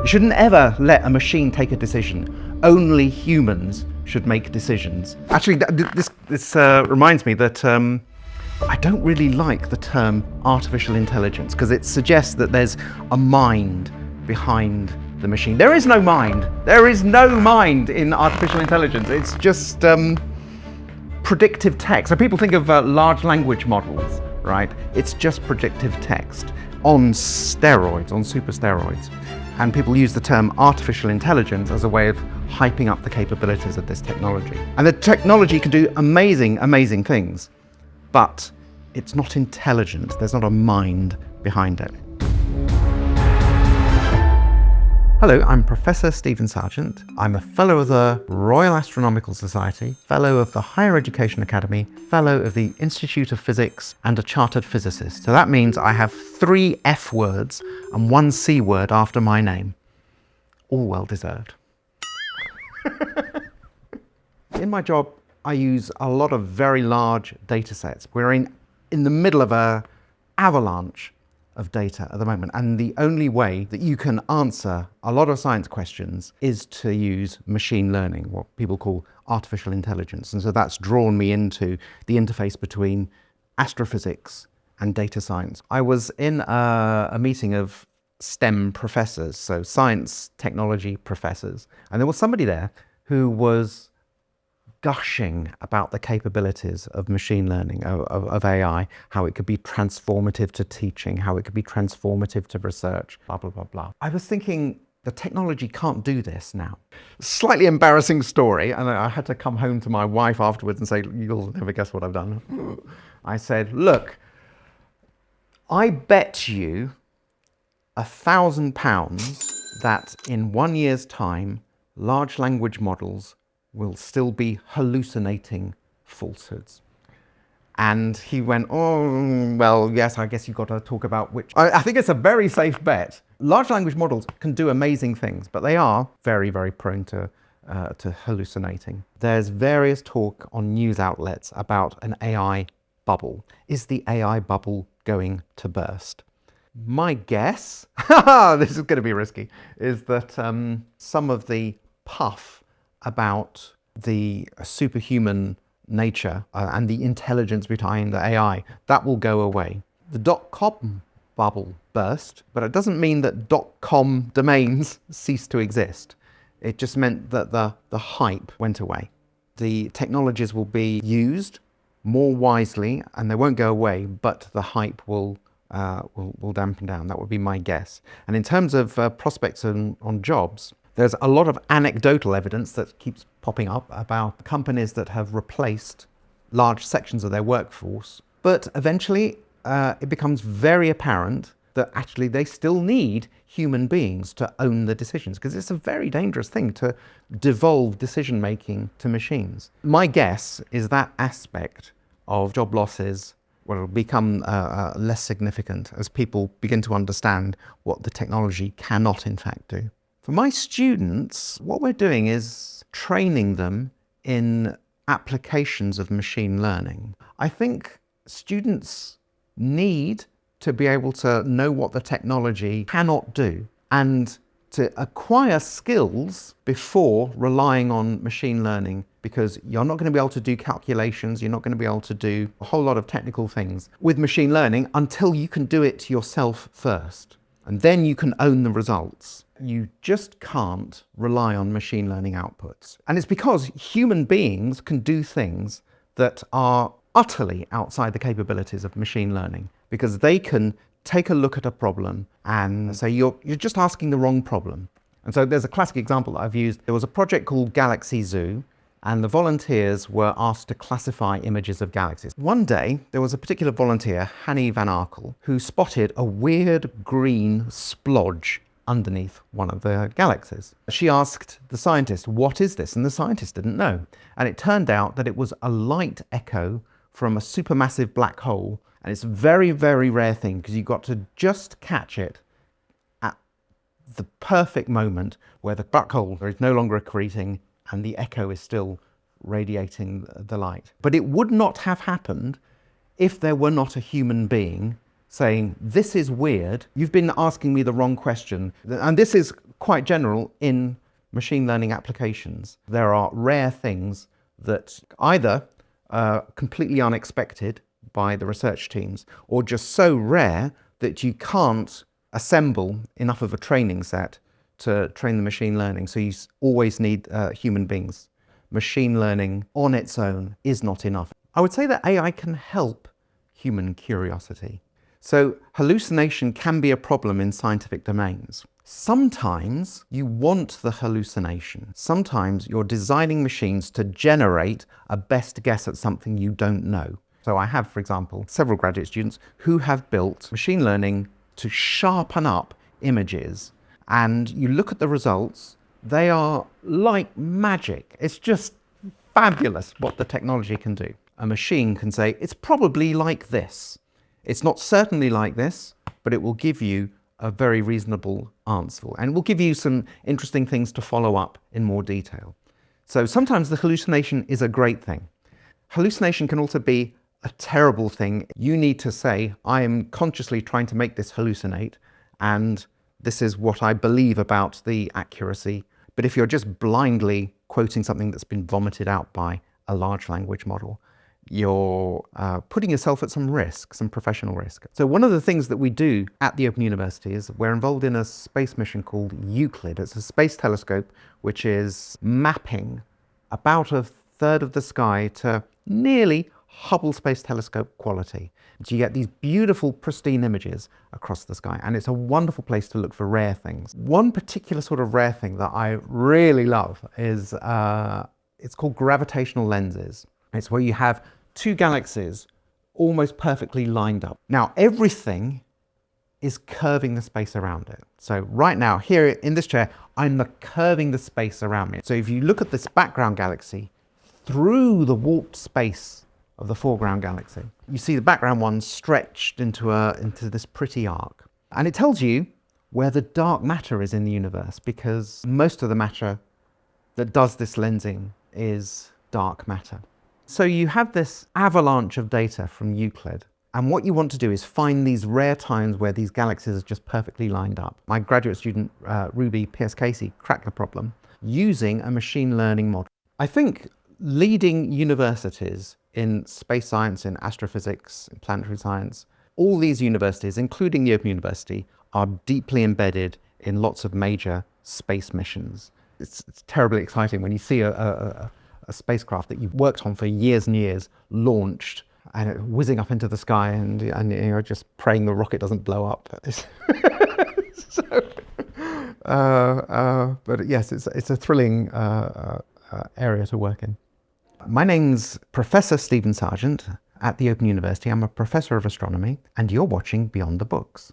You shouldn't ever let a machine take a decision. Only humans should make decisions. Actually, this reminds me that I don't really like the term artificial intelligence because it suggests that there's a mind behind the machine. There is no mind. There is no mind in artificial intelligence. It's just predictive text. So people think of large language models, right? It's just predictive text on steroids, on super steroids. And people use the term artificial intelligence as a way of hyping up the capabilities of this technology. And the technology can do amazing, amazing things, but it's not intelligent. There's not a mind behind it. Hello, I'm Professor Stephen Serjeant. I'm a Fellow of the Royal Astronomical Society, Fellow of the Higher Education Academy, Fellow of the Institute of Physics, and a Chartered Physicist. So that means I have 3 F words and 1 C word after my name. All well deserved. In my job, I use a lot of very large data sets. We're in the middle of an avalanche of data at the moment, and the only way that you can answer a lot of science questions is to use machine learning, what people call artificial intelligence. And so that's drawn me into the interface between astrophysics and data science. I was in a meeting of STEM professors, so science technology professors, and there was somebody there who was gushing about the capabilities of machine learning, of AI, how it could be transformative to teaching, how it could be transformative to research, blah, blah, blah, blah. I was thinking, the technology can't do this now. Slightly embarrassing story, and I had to come home to my wife afterwards and say, you'll never guess what I've done. I said, look, I bet you £1,000 that in 1 year's time, large language models will still be hallucinating falsehoods. And he went, oh, well, yes, I guess you've got to talk about which. I think it's a very safe bet. Large language models can do amazing things, but they are very, very prone to hallucinating. There's various talk on news outlets about an AI bubble. Is the AI bubble going to burst? My guess, this is going to be risky, is that some of the puff about the superhuman nature and the intelligence behind the AI, that will go away. The .com bubble burst, but it doesn't mean that .com domains ceased to exist. It just meant that the hype went away. The technologies will be used more wisely and they won't go away, but the hype will dampen down. That would be my guess. And in terms of prospects on jobs, there's a lot of anecdotal evidence that keeps popping up about companies that have replaced large sections of their workforce, but eventually it becomes very apparent that actually they still need human beings to own the decisions, because it's a very dangerous thing to devolve decision-making to machines. My guess is that aspect of job losses will become less significant as people begin to understand what the technology cannot in fact do. For my students, what we're doing is training them in applications of machine learning. I think students need to be able to know what the technology cannot do and to acquire skills before relying on machine learning, because you're not going to be able to do calculations, you're not going to be able to do a whole lot of technical things with machine learning until you can do it yourself first. And then you can own the results. You just can't rely on machine learning outputs. And it's because human beings can do things that are utterly outside the capabilities of machine learning, because they can take a look at a problem and say, you're just asking the wrong problem. And so there's a classic example that I've used. There was a project called Galaxy Zoo, and the volunteers were asked to classify images of galaxies. One day, there was a particular volunteer, Hanny Van Arkel, who spotted a weird green splodge underneath one of the galaxies. She asked the scientist, what is this? And the scientist didn't know. And it turned out that it was a light echo from a supermassive black hole. And it's a very, very rare thing, because you've got to just catch it at the perfect moment where the black hole is no longer accreting and the echo is still radiating the light. But it would not have happened if there were not a human being saying, this is weird, you've been asking me the wrong question. And this is quite general in machine learning applications. There are rare things that either are completely unexpected by the research teams, or just so rare that you can't assemble enough of a training set to train the machine learning. So you always need human beings. Machine learning on its own is not enough. I would say that AI can help human curiosity. So hallucination can be a problem in scientific domains. Sometimes you want the hallucination. Sometimes you're designing machines to generate a best guess at something you don't know. So I have, for example, several graduate students who have built machine learning to sharpen up images. And you look at the results, they are like magic. It's just fabulous what the technology can do. A machine can say, it's probably like this. It's not certainly like this, but it will give you a very reasonable answer. And it will give you some interesting things to follow up in more detail. So sometimes the hallucination is a great thing. Hallucination can also be a terrible thing. You need to say, I am consciously trying to make this hallucinate, and this is what I believe about the accuracy. But if you're just blindly quoting something that's been vomited out by a large language model, you're putting yourself at some risk, some professional risk. So one of the things that we do at the Open University is we're involved in a space mission called Euclid. It's a space telescope which is mapping about a third of the sky to nearly Hubble Space Telescope quality. So you get these beautiful, pristine images across the sky, and it's a wonderful place to look for rare things. One particular sort of rare thing that I really love is, it's called gravitational lenses. It's where you have two galaxies almost perfectly lined up. Now, everything is curving the space around it. So right now, here in this chair, I'm curving the space around me. So if you look at this background galaxy through the warped space of the foreground galaxy, you see the background one stretched into this pretty arc. And it tells you where the dark matter is in the universe, because most of the matter that does this lensing is dark matter. So you have this avalanche of data from Euclid, and what you want to do is find these rare times where these galaxies are just perfectly lined up. My graduate student, Ruby Pierce-Casey, cracked the problem using a machine learning model. I think leading universities in space science, in astrophysics, in planetary science, all these universities, including the Open University, are deeply embedded in lots of major space missions. It's terribly exciting when you see a spacecraft that you've worked on for years and years launched and it whizzing up into the sky, and you're just praying the rocket doesn't blow up. But yes, it's a thrilling area to work in. My name's Professor Stephen Serjeant at the Open University. I'm a professor of astronomy, and you're watching Beyond the Books.